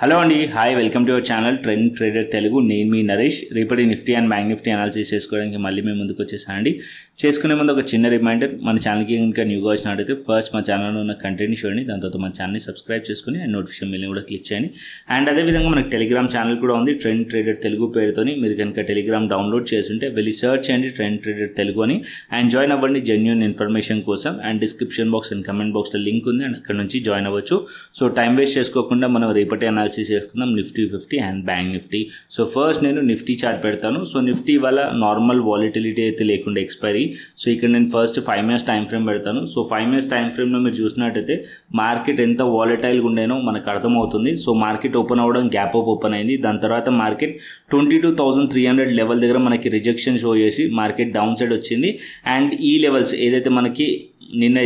Hello అండి, hi, welcome to your channel trend trader Telugu. నేను మీ నరేష్. రేపటి Nifty and bank Nifty analysis చేసుకోవడానికి మళ్ళీ మేము ముందుకు వచ్చేసానండి. చేసుకునే ముందు ఒక చిన్న రిమైండర్, మన ఛానల్కి ఇంకా న్యూగా వచ్చినట్టయితే ఫస్ట్ మా ఛానల్లో ఉన్న కంటెంట్ని చూడండి, దాని తర్వాత మన ఛానల్ని సబ్స్క్రైబ్ చేసుకుని అండ్ నోటిఫికేషన్ బిల్ని కూడా క్లిక్ చేయండి. అండ్ అదేవిధంగా మనకి టెలిగ్రామ్ ఛానల్ కూడా ఉంది, ట్రెండ్ ట్రేడర్ తెలుగు పేరుతోని. మీరు కనుక టెలిగ్రామ్ డౌన్లోడ్ చేస్తుంటే వెళ్ళి సర్చ్ చేయండి ట్రెండ్ ట్రేడర్ తెలుగు అని, అండ్ జాయిన్ అవ్వండి జెన్యూన్ ఇన్ఫర్మేషన్ కోసం. And description box and comment బాక్స్లో లింక్ ఉంది, అండ్ అక్కడ నుంచి జాయిన్ అవ్వచ్చు. సో టైం వేస్ట్ చేసుకోకుండా మనం రేపటి అనాలిసిస్ చేసుకుందాం Nifty 50 and bank Nifty. So first నేను నిఫ్టీ చార్ట్ పెడతాను. సో నిఫ్టీ వల్ల నార్మల్ వాలిటిలిటీ అయితే లేకుండా ఎక్స్పైరీ. సో ఇక్కడ నేను ఫస్ట్ 5 minutes టైం ఫ్రేమ్ పెడతాను. సో 5 minutes టైం ఫ్రేమ్లో మీరు చూసినట్టయితే మార్కెట్ ఎంత వాలటైల్గా ఉండేనో మనకు అర్థమవుతుంది. సో మార్కెట్ ఓపెన్ అవ్వడం గ్యాప్ అప్ ఓపెన్ అయింది. దాని తర్వాత మార్కెట్ 22,300 లెవెల్ దగ్గర మనకి రిజెక్షన్ షో చేసి మార్కెట్ డౌన్ సైడ్ వచ్చింది. అండ్ ఈ లెవెల్స్ ఏదైతే మనకి నిన్న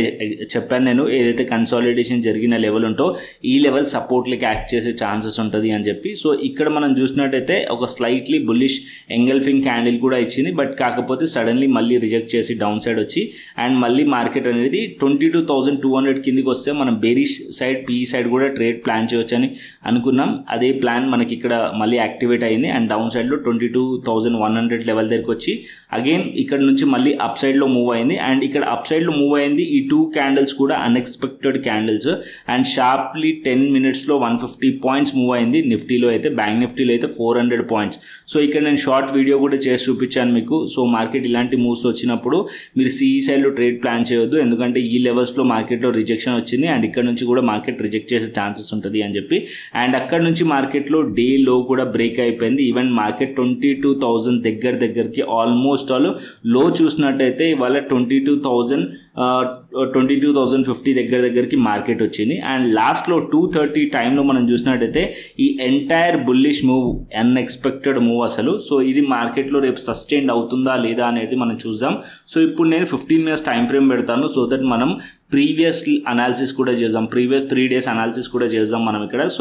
చెప్పాను నేను, ఏదైతే కన్సాలిడేషన్ జరిగిన లెవెల్ ఉంటో ఈ లెవెల్ సపోర్ట్లకి యాక్ట్ చేసే ఛాన్సెస్ ఉంటుంది అని చెప్పి. సో ఇక్కడ మనం చూసినట్టయితే ఒక స్లైట్లీ బుల్లిష్ ఎంగల్ఫింగ్ క్యాండిల్ కూడా ఇచ్చింది, బట్ కాకపోతే సడన్లీ మళ్ళీ రిజెక్ట్ చేసి డౌన్ సైడ్ వచ్చి అండ్ మళ్ళీ మార్కెట్ అనేది 22,200 కిందికి వస్తే మనం బేరిష్ సైడ్ పీ సైడ్ కూడా ట్రేడ్ ప్లాన్ చేయొచ్చు అని అనుకున్నాం. అదే ప్లాన్ మనకి ఇక్కడ మళ్ళీ యాక్టివేట్ అయింది అండ్ డౌన్ సైడ్లో 22,100 లెవెల్ దగ్గరికి వచ్చి అగైన్ ఇక్కడ నుంచి మళ్ళీ అప్ సైడ్లో మూవ్ అయింది. అండ్ ఇక్కడ అప్ సైడ్లో మూవ్ అయింది. ఈ 2 క్యాండిల్స్ కూడా unexpected candles and sharply 10 minutesలో 150 points move అయింది. నిఫ్టీలో అయితే, బ్యాంక్ నిఫ్టీలో అయితే 400 పాయింట్స్. సో ఇక్కడ నేను షార్ట్ వీడియో కూడా చేసి చూపించాను మీకు. సో మార్కెట్ ఇలాంటి మూవ్స్ వచ్చినప్పుడు మీరు సిఈ సైడ్లో ట్రేడ్ ప్లాన్ చేయొద్దు, ఎందుకంటే ఈ లెవెల్స్లో మార్కెట్లో రిజెక్షన్ వచ్చింది అండ్ ఇక్కడ నుంచి కూడా మార్కెట్ రిజెక్ట్ చేసే ఛాన్సెస్ ఉంటుంది అని చెప్పి. అండ్ అక్కడ నుంచి మార్కెట్లో డే లో కూడా బ్రేక్ అయిపోయింది. ఈవెన్ మార్కెట్ 22,000 దగ్గరికి ఆల్మోస్ట్ ఆల్ లో చూసినట్టయితే ఇవాళ 22,050 దగ్గరికి మార్కెట్ వచ్చింది. అండ్ లాస్ట్లో 2:30 టైంలో మనం చూసినట్టయితే ఈ entire bullish move unexpected move అసలు. సో ఇది మార్కెట్లో రేపు సస్టైన్ అవుతుందా లేదా అనేది మనం చూద్దాం. సో ఇప్పుడు నేను 15 minutes టైం ఫ్రేమ్ పెడతాను, సో దట్ మనం ప్రీవియస్ అనాలిసిస్ కూడా చేద్దాం, ప్రీవియస్ 3 days అనాలిసిస్ కూడా చేద్దాం మనం ఇక్కడ. సో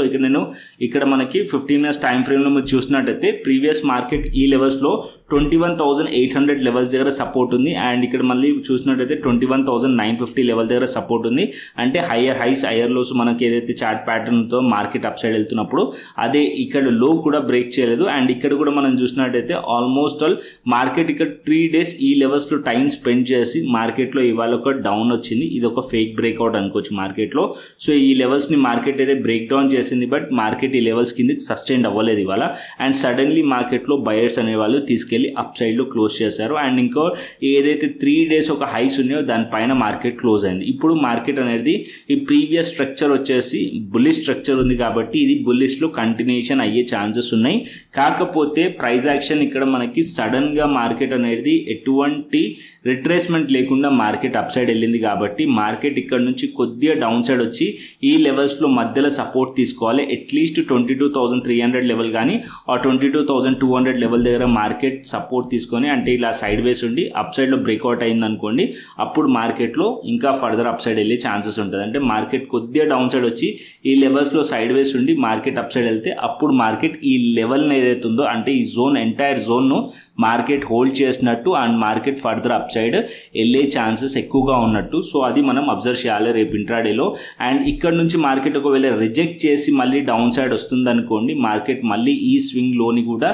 ఇక్కడ మనకి 15 minutes టైం ఫ్రేమ్లో మీరు చూసినట్టయితే ప్రీవియస్ మార్కెట్ ఈ లెవెల్స్లో 21,800 లెవెల్స్ దగ్గర సపోర్ట్ ఉంది. అండ్ ఇక్కడ మళ్ళీ చూసినట్టయితే 21,950 లెవెల్ దగ్గర సపోర్ట్ ఉంది. అంటే హయ్యర్ హైస్ హయ్యర్ లోస్ మనకి ఏదైతే చార్ట్ ప్యాటర్న్తో మార్కెట్ అప్ సైడ్ వెళ్తున్నప్పుడు అదే ఇక్కడ లో కూడా బ్రేక్ చేయలేదు. అండ్ ఇక్కడ కూడా మనం చూసినట్టయితే ఆల్మోస్ట్ ఆల్ మార్కెట్ ఇక్కడ 3 days ఈ లెవెల్స్లో టైం స్పెండ్ చేసి మార్కెట్లో ఇవాళ ఒక డౌన్ వచ్చింది. ఇది ఒక ఫేక్ బ్రేక్అవుట్ అనుకోవచ్చు మార్కెట్లో. సో ఈ లెవెల్స్ని మార్కెట్ అయితే బ్రేక్ డౌన్ చేసింది, బట్ మార్కెట్ ఈ లెవెల్స్ కింద సస్టైన్ అవ్వలేదు ఇవాళ. అండ్ సడన్లీ మార్కెట్లో బయర్స్ అనే వాళ్ళు తీసుకెళ్లి అప్ సైడ్లో క్లోజ్ చేశారు. అండ్ ఇంకో ఏదైతే 3 days ఒక హైస్ ఉన్నాయో దానిపైన మార్కెట్ క్లోజ్ అయింది. ఇప్పుడు మార్కెట్ అనేది ఈ ప్రీవియస్ స్ట్రక్చర్ వచ్చేసి బుల్లిష్ స్ట్రక్చర్ ఉంది కాబట్టి ఇది బుల్లిష్లో కంటిన్యూషన్ అయ్యే ఛాన్సెస్ ఉన్నాయి. కాకపోతే ప్రైస్ యాక్షన్ ఇక్కడ మనకి సడన్గా మార్కెట్ అనేది ఎటువంటి రిట్రేస్మెంట్ లేకుండా మార్కెట్ అప్ సైడ్ వెళ్ళింది కాబట్టి మార్కెట్ ఇక్కడ నుంచి కొద్దిగా డౌన్ సైడ్ వచ్చి ఈ లెవెల్స్లో మధ్యలో సపోర్ట్ తీసుకోవాలి. అట్లీస్ట్ 22,300 లెవెల్ కానీ ఆ 22,200 లెవెల్ దగ్గర మార్కెట్ సపోర్ట్ తీసుకొని, అంటే ఇలా సైడ్ వేస్ ఉండి అప్ సైడ్లో బ్రేక్అవుట్ అయింది అనుకోండి, అప్పుడు మార్కెట్లో ఇంకా ఫర్దర్ అప్ సైడ్ వెళ్ళే ఛాన్సెస్ ఉంటుంది. అంటే మార్కెట్ కొద్దిగా డౌన్ సైడ్ వచ్చి ఈ లెవెల్స్లో సైడ్ వేస్ ఉండి మార్కెట్ అప్ సైడ్ వెళ్తే అప్పుడు మార్కెట్ ఈ లెవెల్ని ఏదైతే ఉందో అంటే ఈ జోన్ ఎంటైర్ జోన్ను మార్కెట్ హోల్డ్ చేసినట్టు and market further up side వెళ్ళే ఛాన్సెస్ ఎక్కువగా ఉన్నట్టు. సో అది మనం అబ్జర్వ్ చేయాలి రేపు ఇంట్రాడేలో. అండ్ ఇక్కడ నుంచి మార్కెట్ ఒకవేళ రిజెక్ట్ చేసి మళ్ళీ డౌన్ సైడ్ వస్తుంది అనుకోండి, మార్కెట్ మళ్ళీ ఈ స్వింగ్ లోని కూడా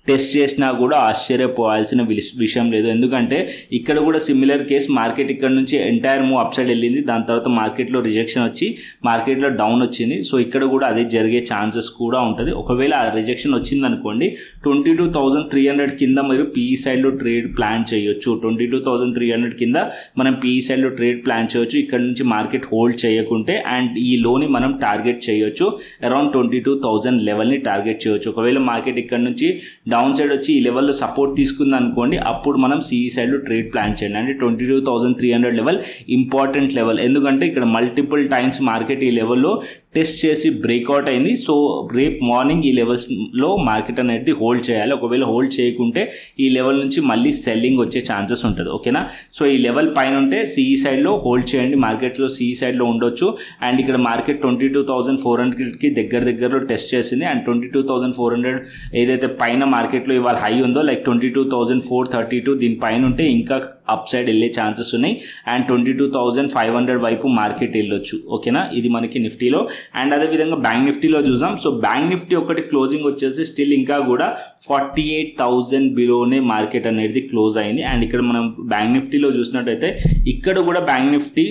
టెస్ట్ చేసినా కూడా ఆశ్చర్యపోవాల్సిన విషయం లేదు. ఎందుకంటే ఇక్కడ కూడా సిమిలర్ కేస్, మార్కెట్ ఇక్కడ నుంచి ఎంటైర్ మూవ్ అప్ సైడ్ వెళ్ళింది, దాని తర్వాత మార్కెట్లో రిజెక్షన్ వచ్చి మార్కెట్లో డౌన్ వచ్చింది. సో ఇక్కడ కూడా అదే జరిగే ఛాన్సెస్ కూడా ఉంటుంది. ఒకవేళ ఆ రిజెక్షన్ వచ్చింది అనుకోండి 22,300 కింద మీరు పీఈ సైడ్లో ట్రేడ్ ప్లాన్ చేయొచ్చు. 22,300 కింద మనం పీఈ సైడ్లో ట్రేడ్ ప్లాన్ చేయొచ్చు ఇక్కడ నుంచి మార్కెట్ హోల్డ్ చేయకుంటే. అండ్ ఈ లోని మనం టార్గెట్ చేయొచ్చు, అరౌండ్ 22,000 లెవెల్ని టార్గెట్ చేయొచ్చు. ఒకవేళ మార్కెట్ ఇక్కడ నుంచి డౌన్ సైడ్ వచ్చి ఈ లెవెల్లో సపోర్ట్ తీసుకుంది అనుకోండి, అప్పుడు మనం సిఈ సైడ్లో ట్రేడ్ ప్లాన్ చేయండి. అంటే 22,300 లెవెల్ ఇంపార్టెంట్ లెవెల్, ఎందుకంటే ఇక్కడ మల్టిపుల్ టైమ్స్ మార్కెట్ ఈ లెవెల్లో టెస్ట్ చేసి బ్రేక్అవుట్ అయింది. సో రేపు మార్నింగ్ ఈ లెవెల్స్లో మార్కెట్ అనేది హోల్డ్ చేయాలి. ఒకవేళ హోల్డ్ చేయకుంటే ఈ లెవెల్ నుంచి మళ్ళీ సెల్లింగ్ వచ్చే ఛాన్సెస్ ఉంటుంది. ఓకేనా? సో ఈ లెవెల్ పైన ఉంటే సిఈ సైడ్లో హోల్డ్ చేయండి, మార్కెట్లో సిఈ సైడ్లో ఉండొచ్చు. అండ్ ఇక్కడ మార్కెట్ 22,400కి దగ్గరలో టెస్ట్ చేసింది. అండ్ 22,400 ఏదైతే పైన మార్కెట్లో ఇవాళ హై ఉందో లైక్ 22,432 దీనిపైన ఉంటే ఇంకా అప్ సైడ్ వెళ్ళే ఛాన్సెస్ ఉన్నాయి అండ్ 22,500 వైపు మార్కెట్ వెళ్ళొచ్చు. ఓకేనా, ఇది మనకి నిఫ్టీలో. అండ్ అదేవిధంగా బ్యాంక్ నిఫ్టీలో చూసాం. సో బ్యాంక్ నిఫ్టీ ఒకటి క్లోజింగ్ వచ్చేసి స్టిల్ ఇంకా కూడా 48,000 బిలోనే మార్కెట్ అనేది క్లోజ్ అయింది. అండ్ ఇక్కడ మనం బ్యాంక్ నిఫ్టీలో చూసినట్టయితే ఇక్కడ కూడా బ్యాంక్ నిఫ్టీ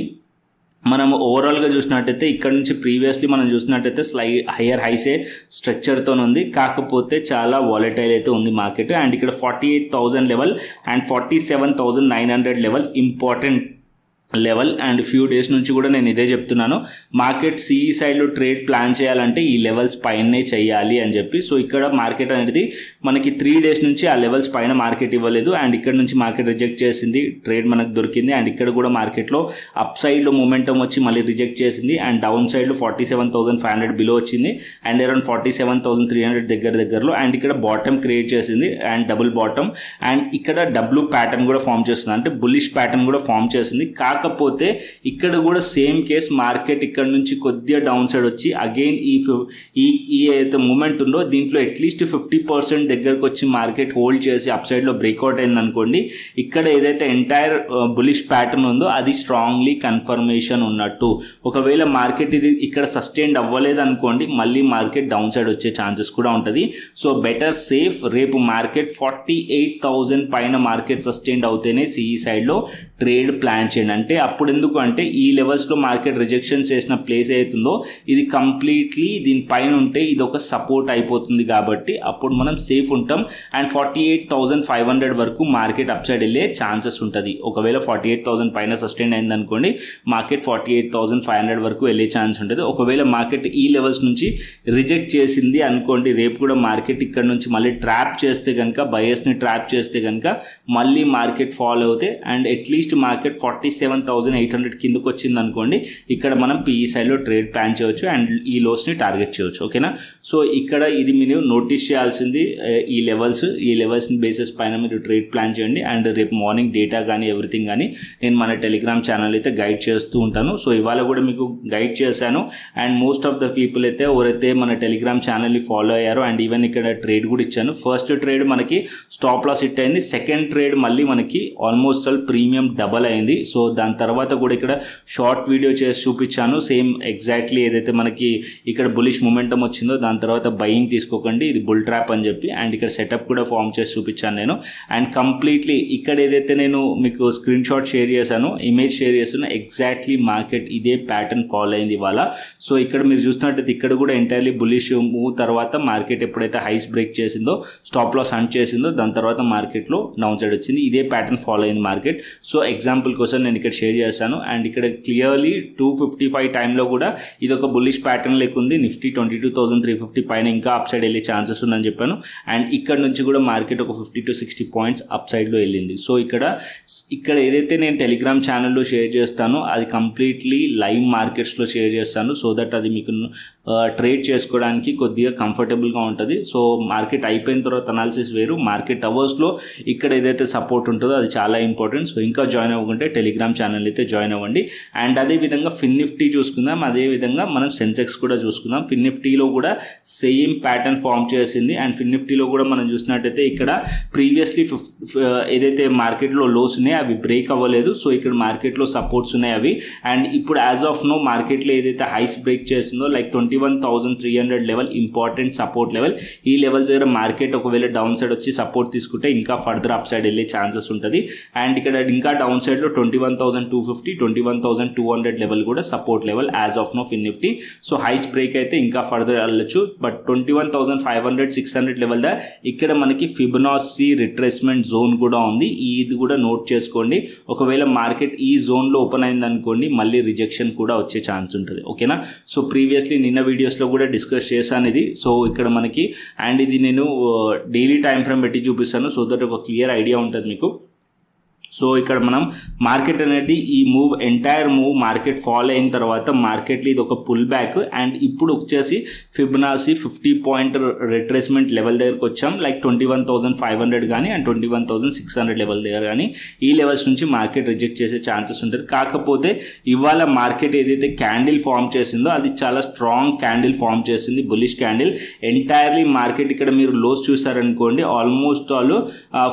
మనం ఓవరాల్గా చూసినట్టయితే ఇక్కడ నుంచి ప్రీవియస్లీ మనం చూసినట్టయితే హయ్యర్ హైసే స్ట్రక్చర్తో ఉంది, కాకపోతే చాలా వాలటైల్ అయితే ఉంది మార్కెట్. అండ్ ఇక్కడ 48,000 level and 47,900 level important level. And few days నుంచి కూడా నేను ఇదే చెప్తున్నాను, మార్కెట్ సిఈ సైడ్లో ట్రేడ్ ప్లాన్ చేయాలంటే ఈ లెవెల్స్ పైనే చేయాలి అని చెప్పి. సో ఇక్కడ మార్కెట్ అనేది మనకి 3 డేస్ నుంచి ఆ లెవెల్స్ పైన మార్కెట్ ఇవ్వలేదు అండ్ ఇక్కడ నుంచి మార్కెట్ రిజెక్ట్ చేసింది, ట్రేడ్ మనకు దొరికింది. అండ్ ఇక్కడ కూడా మార్కెట్లో అప్ సైడ్లో మూమెంటం వచ్చి మళ్ళీ రిజెక్ట్ చేసింది అండ్ డౌన్ సైడ్లో 47,500 బిలో వచ్చింది అండ్ అరౌండ్ 47,300 దగ్గరలో. అండ్ ఇక్కడ బాటమ్ క్రియేట్ చేసింది అండ్ డబుల్ బాటమ్ అండ్ ఇక్కడ డబ్ల్యూ ప్యాటర్న్ కూడా ఫామ్ చేస్తుంది, అంటే బుల్లిష్ ప్యాటర్న్ కూడా ఫామ్ చేసింది. కాకపోతే ఇక్కడ కూడా సేమ్ కేస్ మార్కెట్ ఇక్కడ నుంచి కొద్దిగా డౌన్ సైడ్ వచ్చి అగైన్ ఈ ఏదైతే మూమెంట్ ఉందో దీంట్లో అట్లీస్ట్ 50% దగ్గరకు వచ్చి మార్కెట్ హోల్డ్ చేసి అప్ సైడ్లో బ్రేక్అవుట్ అయింది అనుకోండి, ఇక్కడ ఏదైతే ఎంటైర్ బులిష్ ప్యాటర్న్ ఉందో అది స్ట్రాంగ్లీ కన్ఫర్మేషన్ ఉన్నట్టు. ఒకవేళ మార్కెట్ ఇది ఇక్కడ సస్టైన్ అవ్వలేదు అనుకోండి, మళ్ళీ మార్కెట్ డౌన్ సైడ్ వచ్చే ఛాన్సెస్ కూడా ఉంటుంది. సో బెటర్ సేఫ్, రేపు మార్కెట్ 48,000 పైన మార్కెట్ సస్టైన్ అవుతేనే సిఈ సైడ్లో ట్రేడ్ ప్లాన్ చేయండి. అంటే అప్పుడు ఎందుకు అంటే ఈ లెవెల్స్లో మార్కెట్ రిజెక్షన్ చేసిన ప్లేస్ అవుతుందో ఇది కంప్లీట్లీ దీనిపైన ఉంటే ఇది ఒక సపోర్ట్ అయిపోతుంది కాబట్టి అప్పుడు మనం సేఫ్ ఉంటాం. అండ్ 48,500 వరకు మార్కెట్ అప్ సైడ్ వెళ్ళే ఛాన్సెస్ ఉంటుంది. ఒకవేళ 48,000 పైన సస్టైన్ అయింది అనుకోండి, మార్కెట్ 48,500 వరకు వెళ్ళే ఛాన్స్ ఉంటుంది. ఒకవేళ మార్కెట్ ఈ లెవెల్స్ నుంచి రిజెక్ట్ చేసింది అనుకోండి, రేపు కూడా మార్కెట్ ఇక్కడ నుంచి మళ్ళీ ట్రాప్ చేస్తే కనుక, బయర్స్ని ట్రాప్ చేస్తే కనుక మళ్ళీ మార్కెట్ ఫాల్ అవుతే అండ్ అట్లీస్ట్ మార్కెట్ 47,800 కిందకు వచ్చింది అనుకోండి, ఇక్కడ మనం పిఈ సైడ్లో ట్రేడ్ ప్లాన్ చేయవచ్చు అండ్ ఈ లోస్ని టార్గెట్ చేయవచ్చు. ఓకేనా, సో ఇక్కడ ఇది మీరు నోటీస్ చేయాల్సింది, ఈ లెవెల్స్ని బేసిస్ పైన మీరు ట్రేడ్ ప్లాన్ చేయండి. అండ్ రేపు మార్నింగ్ డేటా కానీ ఎవ్రీథింగ్ కానీ నేను మన టెలిగ్రామ్ ఛానల్ అయితే గైడ్ చేస్తూ ఉంటాను. సో ఇవాళ కూడా మీకు గైడ్ చేశాను and most of the people అయితే ఎవరైతే మన టెలిగ్రామ్ ఛానల్ని ఫాలో అయ్యారో అండ్ ఈవెన్ ఇక్కడ ట్రేడ్ కూడా ఇచ్చాను. ఫస్ట్ ట్రేడ్ మనకి స్టాప్ లాస్ హిట్ అయింది, సెకండ్ ట్రేడ్ మళ్ళీ మనకి ఆల్మోస్ట్ ప్రీమియం డబల్ అయింది. సో దాని తర్వాత కూడా ఇక్కడ షార్ట్ వీడియో చేసి చూపించాను, సేమ్ ఎగ్జాక్ట్లీ ఏదైతే మనకి ఇక్కడ బులిష్ మొమెంటం వచ్చిందో దాని తర్వాత బయింగ్ తీసుకోకండి, ఇది బుల్ ట్రాప్ అని చెప్పి. అండ్ ఇక్కడ సెటప్ కూడా ఫామ్ చేసి చూపించాను నేను. అండ్ కంప్లీట్లీ ఇక్కడ ఏదైతే నేను మీకు స్క్రీన్ షాట్ షేర్ చేశాను, ఇమేజ్ షేర్ చేస్తున్నా, ఎగ్జాక్ట్లీ మార్కెట్ ఇదే ప్యాటర్న్ ఫాలో అయింది ఇవాళ. సో ఇక్కడ మీరు చూసినట్టయితే ఇక్కడ కూడా ఎంటైర్లీ బులిష్ మూవ్ తర్వాత మార్కెట్ ఎప్పుడైతే హైస్ బ్రేక్ చేసిందో, స్టాప్ లాస్ హంట్ చేసిందో దాని తర్వాత మార్కెట్లో డౌన్ సైడ్ వచ్చింది. ఇదే ప్యాటర్న్ ఫాలో అయింది మార్కెట్. సో ఎగ్జాంపుల్ కోసం నేను ఇక్కడ షేర్ చేశాను. అండ్ ఇక్కడ క్లియర్లీ 255 టైంలో కూడా ఇది ఒక బుల్లిష్ ప్యాటర్న్ లెక్క ఉంది. నిఫ్టీ 22,350 పైన ఇంకా అప్ సైడ్ వెళ్ళే ఛాన్సెస్ ఉందని చెప్పాను. అండ్ ఇక్కడ నుంచి కూడా మార్కెట్ ఒక 50 to 60 పాయింట్స్ అప్ సైడ్లో వెళ్ళింది. సో ఇక్కడ ఏదైతే నేను టెలిగ్రామ్ ఛానల్లో షేర్ చేస్తానో అది కంప్లీట్లీ లైవ్ మార్కెట్స్లో షేర్ చేస్తాను, సో దట్ అది మీకు ట్రేడ్ చేసుకోవడానికి కొద్దిగా కంఫర్టబుల్గా ఉంటుంది. సో మార్కెట్ అయిపోయిన తర్వాత అనాలిసిస్ వేరు, మార్కెట్ అవర్స్లో ఇక్కడ ఏదైతే సపోర్ట్ ఉంటుందో అది చాలా ఇంపార్టెంట్. సో ఇంకా జాయిన్ అవ్వకుంటే టెలిగ్రామ్ ఛానల్ అయితే జాయిన్ అవ్వండి. అండ్ అదేవిధంగా ఫిన్ నిఫ్టీ చూసుకుందాం, అదేవిధంగా మనం సెన్సెక్స్ కూడా చూసుకుందాం. ఫిన్ నిఫ్టీలో కూడా సేమ్ ప్యాటర్న్ ఫామ్ చేసింది. అండ్ ఫిన్ నిఫ్టీలో కూడా మనం చూసినట్టయితే ఇక్కడ ప్రీవియస్లీ ఏదైతే మార్కెట్లో లోస్ ఉన్నాయో అవి బ్రేక్ అవ్వలేదు. సో ఇక్కడ మార్కెట్లో సపోర్ట్స్ ఉన్నాయి అవి. అండ్ ఇప్పుడు యాజ్ ఆఫ్ నో మార్కెట్లో ఏదైతే హైస్ బ్రేక్ చేసిందో like 21,300 level important support level. ఈ లెవెల్స్ దగ్గర మార్కెట్ ఒకవేళ డౌన్ సైడ్ వచ్చి సపోర్ట్ తీసుకుంటే ఇంకా ఫర్దర్ అప్ సైడ్ వెళ్ళే ఛాన్సెస్ ఉంటుంది. అండ్ ఇక్కడ ఇంకా డౌన్ సైడ్లో 21,250, 21,200 లెవెల్ కూడా support level as of now Fin Nifty. So highs break అయితే ఇంకా ఫర్దర్ వెళ్ళొచ్చు, బట్ 21,500, 600 లెవెల్ దా ఇక్కడ మనకి ఫిబొనాచి రిట్రేస్మెంట్ జోన్ కూడా ఉంది. ఇది కూడా నోట్ చేసుకోండి. ఒకవేళ మార్కెట్ ఈ జోన్లో ఓపెన్ అయింది అనుకోండి, మళ్ళీ రిజెక్షన్ కూడా వచ్చే ఛాన్స్ ఉంటుంది. ఓకేనా, సో ప్రీవియస్లీ నిన్న వీడియోస్లో కూడా డిస్కస్ చేశాను ఇది. సో ఇక్కడ మనకి అండ్ ఇది నేను డైలీ టైం ఫ్రేమ్ పెట్టి చూపిస్తాను, సో దట్ ఒక క్లియర్ ఐడియా ఉంటుంది మీకు. సో ఇక్కడ మనం మార్కెట్ అనేది ఈ ఎంటైర్ మూవ్ మార్కెట్ ఫాలో అయిన తర్వాత మార్కెట్లో ఇది ఒక పుల్ బ్యాక్ అండ్ ఇప్పుడు వచ్చేసి ఫిబొనాచి 50 పాయింట్ రిట్రేస్మెంట్ లెవెల్ దగ్గరకు వచ్చాం, లైక్ 21,500 కానీ అండ్ 21,600 లెవెల్ దగ్గర కానీ ఈ లెవెల్స్ నుంచి మార్కెట్ రిజెక్ట్ చేసే ఛాన్సెస్ ఉంటుంది. కాకపోతే ఇవాళ మార్కెట్ ఏదైతే క్యాండిల్ ఫామ్ చేసిందో అది చాలా స్ట్రాంగ్ క్యాండిల్ ఫామ్ చేసింది, బుల్లిష్ క్యాండిల్. ఎంటైర్లీ మార్కెట్ ఇక్కడ మీరు లోస్ చూసారనుకోండి, almost all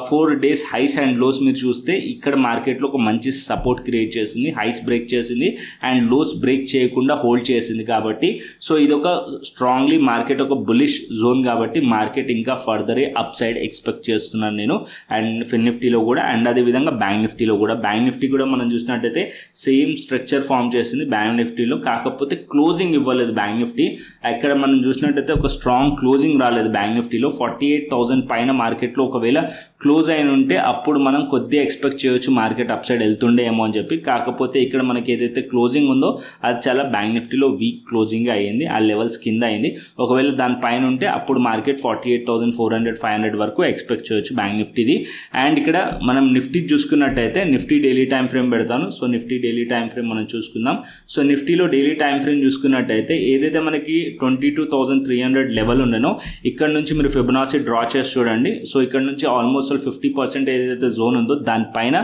4 days highs and lows మీరు చూస్తే ఇక్కడ మార్కెట్లో ఒక మంచి సపోర్ట్ క్రియేట్ చేసింది, హైస్ బ్రేక్ చేసింది అండ్ లోస్ బ్రేక్ చేయకుండా హోల్డ్ చేసింది. కాబట్టి సో ఇది ఒక స్ట్రాంగ్లీ మార్కెట్ ఒక బులిష్ జోన్ కాబట్టి మార్కెట్ ఇంకా ఫర్దర్ అప్ సైడ్ ఎక్స్పెక్ట్ చేస్తున్నాను నేను. అండ్ ఫిన్ నిఫ్టీలో కూడా అండ్ అదేవిధంగా బ్యాంక్ నిఫ్టీలో కూడా. బ్యాంక్ నిఫ్టీ కూడా మనం చూసినట్టయితే సేమ్ స్ట్రక్చర్ ఫామ్ చేసింది బ్యాంక్ నిఫ్టీలో, కాకపోతే క్లోజింగ్ ఇవ్వలేదు బ్యాంక్ నిఫ్టీ. ఇక్కడ మనం చూసినట్టయితే ఒక స్ట్రాంగ్ క్లోజింగ్ రాలేదు బ్యాంక్ నిఫ్టీలో. 48,000 పైన మార్కెట్లో ఒకవేళ క్లోజ్ అయిన ఉంటే అప్పుడు మనం కొద్దిగా ఎక్స్పెక్ట్ చేయొచ్చు మార్కెట్ అప్ సైడ్ వెళ్తుండేమో అని చెప్పి. కాకపోతే ఇక్కడ మనకి ఏదైతే క్లోజింగ్ ఉందో అది చాలా బ్యాంక్ నిఫ్టీలో వీక్ క్లోజింగ్ అయ్యింది, ఆ లెవెల్స్ కింద అయింది. ఒకవేళ దానిపైన ఉంటే అప్పుడు మార్కెట్ 48,400 500 వరకు ఎక్స్పెక్ట్ చేయొచ్చు బ్యాంక్ నిఫ్టీది. అండ్ ఇక్కడ మనం నిఫ్టీ చూసుకున్నట్టయితే నిఫ్టీ డైలీ టైం ఫ్రేమ్ పెడతాను. So Nifty daily time frame మనం చూసుకుందాం. సో నిఫ్టీలో డైలీ టైం ఫ్రేమ్ చూసుకున్నట్టయితే ఏదైతే మనకి 22,300 లెవెల్ ఉండనో ఇక్కడ నుంచి మీరు ఫిబొనాచి డ్రా చేసి చూడండి. సో ఇక్కడ నుంచి ఆల్మోస్ట్ 50% ఏదైతే జోన్ ఉందో దానిపైన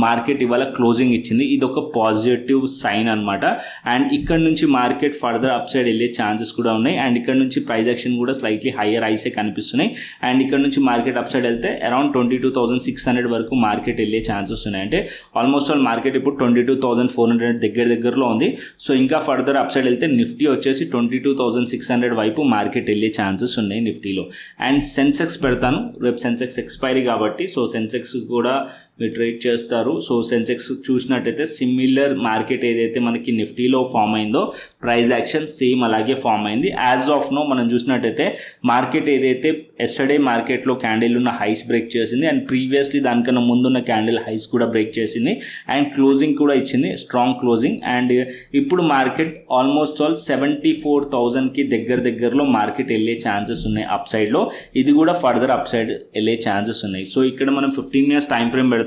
మార్కెట్ ఇవాళ క్లోజింగ్ ఇచ్చింది. ఇది ఒక పాజిటివ్ సైన్ అనమాట. అండ్ ఇక్కడ నుంచి మార్కెట్ ఫర్దర్ అప్ సైడ్ వెళ్ళే ఛాన్సెస్ కూడా ఉన్నాయి. అండ్ ఇక్కడ నుంచి ప్రైస్ యాక్షన్ కూడా స్లైట్లీ హయ్యర్ ఐసే కనిపిస్తున్నాయి. అండ్ ఇక్కడ నుంచి మార్కెట్ అప్ సైడ్ వెళ్తే అరౌండ్ 22,600 వరకు మార్కెట్ వెళ్ళే ఛాన్సెస్ ఉన్నాయి. అంటే ఆల్మోస్ట్ ఆల్ మార్కెట్ ఇప్పుడు 22,400 దగ్గరలో ఉంది. సో ఇంకా ఫర్దర్ అప్ సైడ్ వెళ్తే నిఫ్టీ వచ్చేసి 22,600 వైపు మార్కెట్ వెళ్ళే ఛాన్సెస్ ఉన్నాయి నిఫ్టీలో. అండ్ సెన్సెక్స్ పెడతాను, రేపు సెన్సెక్స్ ఎక్స్పైరీ కాబట్టి సో సెన్సెక్స్ కూడా మీరు ట్రేడ్ చేస్తారు. సో సెన్సెక్స్ చూసినట్టయితే సిమిలర్ మార్కెట్ ఏదైతే మనకి నిఫ్టీలో ఫామ్ అయిందో ప్రైస్ యాక్షన్ సేమ్ అలాగే ఫామ్ అయింది. యాజ్ ఆఫ్ నో మనం చూసినట్టయితే మార్కెట్ ఏదైతే ఎస్టర్డే మార్కెట్లో క్యాండిల్ ఉన్న హైస్ బ్రేక్ చేసింది అండ్ ప్రీవియస్లీ దానికన్నా ముందున్న క్యాండిల్ హైస్ కూడా బ్రేక్ చేసింది అండ్ క్లోజింగ్ కూడా ఇచ్చింది, స్ట్రాంగ్ క్లోజింగ్. అండ్ ఇప్పుడు మార్కెట్ ఆల్మోస్ట్ ఆల్ 74,000కి దగ్గరలో మార్కెట్ వెళ్ళే ఛాన్సెస్ ఉన్నాయి అప్ సైడ్లో. ఇది కూడా ఫర్దర్ అప్ సైడ్ వెళ్ళే ఛాన్సెస్ ఉన్నాయి. సో ఇక్కడ మనం 15 minutes టైం ఫ్రేమ్ పెడతాను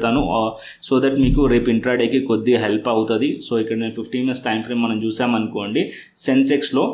సో దట్ మీకు రేపు ఇంట్రాడేకి కొద్దిగా హెల్ప్ అవుతుంది. సో ఇక్కడ నేను 15 minutes టైం ఫ్రేమ్ మనం చూసామనుకోండి సెన్సెక్స్లో.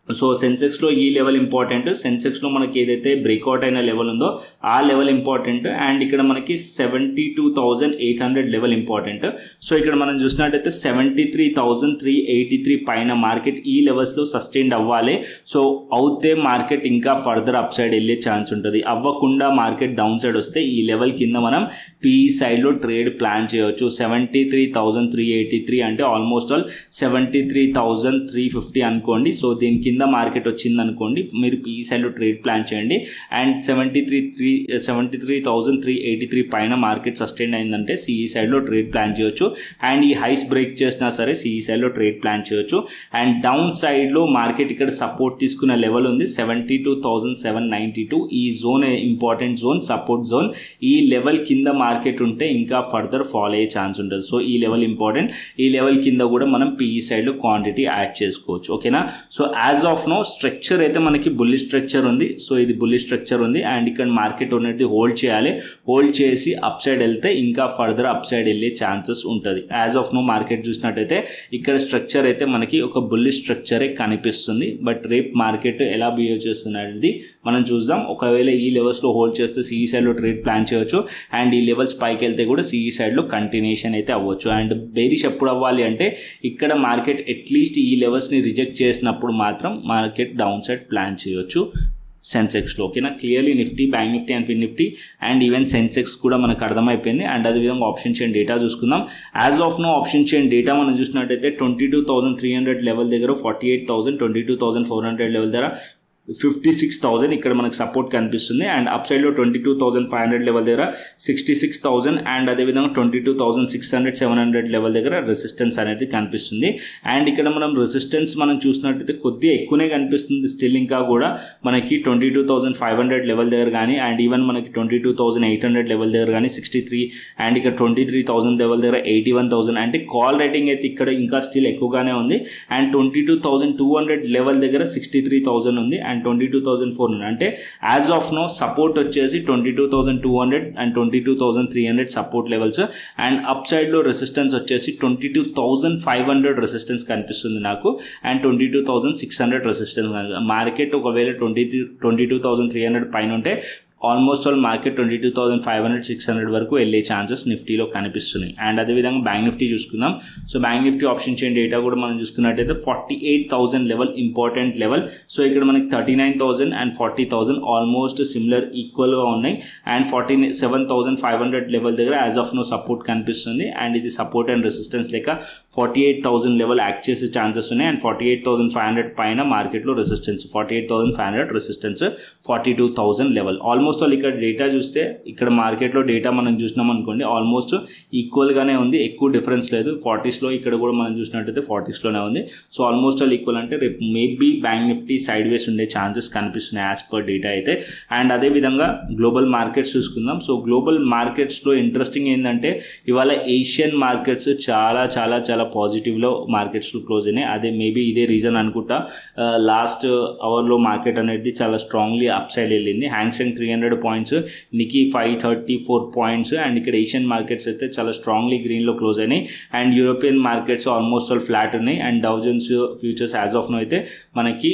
సో సెన్సెక్స్లో ఈ లెవెల్ ఇంపార్టెంట్, సెన్సెక్స్లో మనకి ఏదైతే బ్రేక్అవుట్ అయిన లెవెల్ ఉందో ఆ లెవెల్ ఇంపార్టెంట్. అండ్ ఇక్కడ మనకి 72,800 లెవెల్ ఇంపార్టెంట్. సో ఇక్కడ మనం చూసినట్టయితే 73,383 పైన మార్కెట్ ఈ లెవెల్స్లో సస్టైన్ అవ్వాలి. సో అవుతే మార్కెట్ ఇంకా ఫర్దర్ అప్ సైడ్ వెళ్ళే ఛాన్స్ ఉంటుంది. అవ్వకుండా మార్కెట్ డౌన్ సైడ్ వస్తే ఈ లెవెల్ కింద మనం పీఈ సైడ్లో ట్రేడ్ ప్లాన్ చేయవచ్చు. 73,383 అంటే ఆల్మోస్ట్ ఆల్ 73,350 అనుకోండి. సో దీని కింద మార్కెట్ వచ్చింది అనుకోండి, మీరు పీఈ సైడ్లో ట్రేడ్ ప్లాన్ చేయండి. అండ్ 73,383 పైన మార్కెట్ సస్టైన్ అయిందంటే సిఈ సైడ్లో ట్రేడ్ ప్లాన్ చేయొచ్చు. అండ్ ఈ హైస్ బ్రేక్ చేసినా సరే సిఈ సైడ్లో ట్రేడ్ ప్లాన్ చేయొచ్చు. అండ్ డౌన్ సైడ్లో మార్కెట్ ఇక్కడ సపోర్ట్ తీసుకున్న లెవెల్ ఉంది 72,792. ఈ zone important zone, support zone. ఈ లెవెల్ కింద మార్కెట్ ఉంటే ఇంకా ఫర్దర్ ఫాల్ అయ్యే ఛాన్స్ ఉంటుంది. సో ఈ లెవెల్ ఇంపార్టెంట్. ఈ లెవెల్ కింద కూడా మనం పీఈ సైడ్లో క్వాంటిటీ యాడ్ చేసుకోవచ్చు. ఓకేనా. So as of now structure అయితే మనకి బుల్లిష్ స్ట్రక్చర్ ఉంది. సో ఇది బుల్లిష్ స్ట్రక్చర్ ఉంది అండ్ ఇక్కడ మార్కెట్ అనేది హోల్డ్ చేయాలి. హోల్డ్ చేసి అప్ సైడ్ వెళ్తే ఇంకా ఫర్దర్ అప్ సైడ్ వెళ్ళే ఛాన్సెస్ ఉంటుంది. యాజ్ ఆఫ్ నో మార్కెట్ చూసినట్టయితే ఇక్కడ స్ట్రక్చర్ అయితే మనకి ఒక బుల్లిష్ స్ట్రక్చరే కనిపిస్తుంది. బట్ రేపు మార్కెట్ ఎలా బిహేవ్ చేస్తుంది అనేది మనం చూద్దాం. ఒకవేళ ఈ లెవెల్స్లో హోల్డ్ చేస్తే సిఈ సైడ్లో ట్రేడ్ ప్లాన్ చేయొచ్చు. అండ్ ఈ లెవెల్స్ పైకి వెళ్తే కూడా సిఈ సైడ్లో కంటిన్యూషన్ అయితే అవ్వచ్చు. అండ్ బేరిష్ ఎప్పుడు అవ్వాలి అంటే ఇక్కడ మార్కెట్ అట్లీస్ట్ ఈ లెవెల్స్ని రిజెక్ట్ చేసినప్పుడు మాత్రం మార్కెట్ డౌన్ సైడ్ ప్లాన్ చేయొచ్చు సెన్సెక్స్లో. ఓకేనా. Clearly Nifty, bank Nifty and Fin Nifty and even Sensex కూడా మనకు అర్థమైపోయింది. అండ్ అదేవిధంగా ఆప్షన్ చైన్ డేటా చూసుకుందాం. As of now option chain data మనం చూసినట్టయితే 22,300 లెవెల్ దగ్గర 48,000, 22,400 లెవెల్ దగ్గర 56,000 ఇక్కడ మనకు సపోర్ట్ కనిపిస్తుంది. అండ్ అప్ సైడ్లో 22,500 లెవెల్ దగ్గర 66,000 అండ్ అదేవిధంగా 22,600, 700 లెవెల్ దగ్గర రెసిస్టెన్స్ అనేది కనిపిస్తుంది. అండ్ ఇక్కడ మనం రెసిస్టెన్స్ మనం చూసినట్టయితే కొద్దిగా ఎక్కువనే కనిపిస్తుంది స్టిల్. ఇంకా కూడా మనకి 22,500 లెవెల్ దగ్గర కానీ అండ్ ఈవెన్ మనకి 22,800 లెవెల్ దగ్గర కానీ 63 అండ్ ఇక్కడ 23,000 లెవెల్ దగ్గర 81,000 అంటే కాల్ రేటింగ్ అయితే ఇక్కడ ఇంకా స్టిల్ ఎక్కువగానే ఉంది. అండ్ 22,200 లెవెల్ దగ్గర 63,000 ఉంది. And and 22,400. అంటే యాజ్ ఆఫ్ నో సపోర్ట్ వచ్చేసి 22,200 and 22,300 support levels, and up సైడ్లో రెసిస్టెన్స్ వచ్చేసి 22,500 రెసిస్టెన్స్ కనిపిస్తుంది నాకు, అండ్ 22,600 రెసిస్టెన్స్. మార్కెట్ ఒకవేళ 22,300 పైన ఉంటే ఆల్మోస్ట్ ఆల్ మార్కెట్ 22,500-600 వరకు వెళ్ళే ఛాన్సెస్ నిఫ్టీలో కనిపిస్తున్నాయి. అండ్ అదేవిధంగా బ్యాంక్ నిఫ్టీ చూసుకుందాం. So bank Nifty option chain data కూడా మనం చూసుకున్నట్టయితే 48,000 లెవెల్ ఇంపార్టెంట్ లెవెల్. సో ఇక్కడ మనకి 39,000 అండ్ 40,000 ఆల్మోస్ట్ సిమిలర్ ఈక్వల్గా ఉన్నాయి. అండ్ 47,500 లెవెల్ దగ్గర యాజ్ ఆఫ్ నో సపోర్ట్ కనిపిస్తుంది. అండ్ ఇది సపోర్ట్ అండ్ రెసిస్టెన్స్ లేక 48,000 లెవెల్ యాక్ట్ చేసే ఛాన్సెస్ ఉన్నాయి. అండ్ 48,500 పైన మార్కెట్లో రెసిస్టెన్స్, 48,500 రెసిస్టెన్స్, 42,000 లెవెల్. ఆల్మోస్ట్ ఇక్కడ డేటా చూస్తే ఇక్కడ మార్కెట్లో డేటా మనం చూసినాం అనుకోండి ఆల్మోస్ట్ ఈక్వల్గానే ఉంది, ఎక్కువ డిఫరెన్స్ లేదు. 40స్లో ఇక్కడ కూడా మనం చూసినట్టయితే 40స్లోనే ఉంది. సో ఆల్మోస్ట్ ఆల్ ఈక్వల్ అంటే రేపు మేబీ బ్యాంక్ నిఫ్టీ సైడ్ వేస్ ఉండే ఛాన్సెస్ కనిపిస్తున్నాయి యాజ్ పర్ డేటా అయితే. అండ్ అదేవిధంగా గ్లోబల్ మార్కెట్స్ చూసుకుందాం. సో గ్లోబల్ మార్కెట్స్లో ఇంట్రెస్టింగ్ ఏంటంటే ఇవాళ ఏషియన్ మార్కెట్స్ చాలా చాలా చాలా పాజిటివ్లో మార్కెట్స్లో క్లోజ్ అయినాయి. అదే మేబీ ఇదే రీజన్ అనుకుంటా లాస్ట్ అవర్లో మార్కెట్ అనేది చాలా స్ట్రాంగ్లీ అప్ సైడ్ వెళ్ళింది. Hang Seng 300 points, Nikkei 534 points. And ఇక్కడ ఏషియన్ మార్కెట్స్ అయితే చాలా స్ట్రాంగ్లీ గ్రీన్లో క్లోజ్ అయినాయి. And European markets almost all flat ఉన్నాయి. And Dow Jones futures as of now అయితే మనకి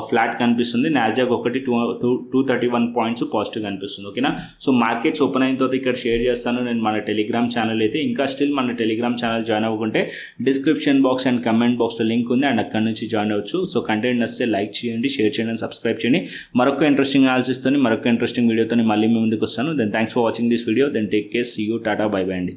ఫ్లాట్ కనిపిస్తుంది. నాస్డాక్ ఒకటి 231 పాయింట్స్ పాజిటివ్ కనిపిస్తుంది. ఓకేనా. సో మార్కెట్స్ ఓపెన్ అయిన తర్వాత ఇక్కడ షేర్ చేస్తాను నేను మన టెలిగ్రామ్ ఛానల్ అయితే. ఇంకా స్టిల్ మన టెలిగ్రామ్ ఛానల్ జాయిన్ అవ్వకుంటే డిస్క్రిప్షన్ బాక్స్ అండ్ కమెంట్ బాక్స్లో లింక్ ఉంది, అండ్ అక్కడ నుంచి జాయిన్ అవ్వచ్చు. సో కంటెంట్ నచ్చితే లైక్ చేయండి, షేర్ చేయండి, సబ్స్క్రైబ్ చేయండి. మరొక ఇంట్రెస్టింగ్ అనాలిసిస్తో మరొక ఇంట్రెస్టింగ్ వీడియోతో మళ్ళీ మీ ముందుకు వస్తాను. Then thanks for watching this video. Then take care, see you, tata, bye bye అండి.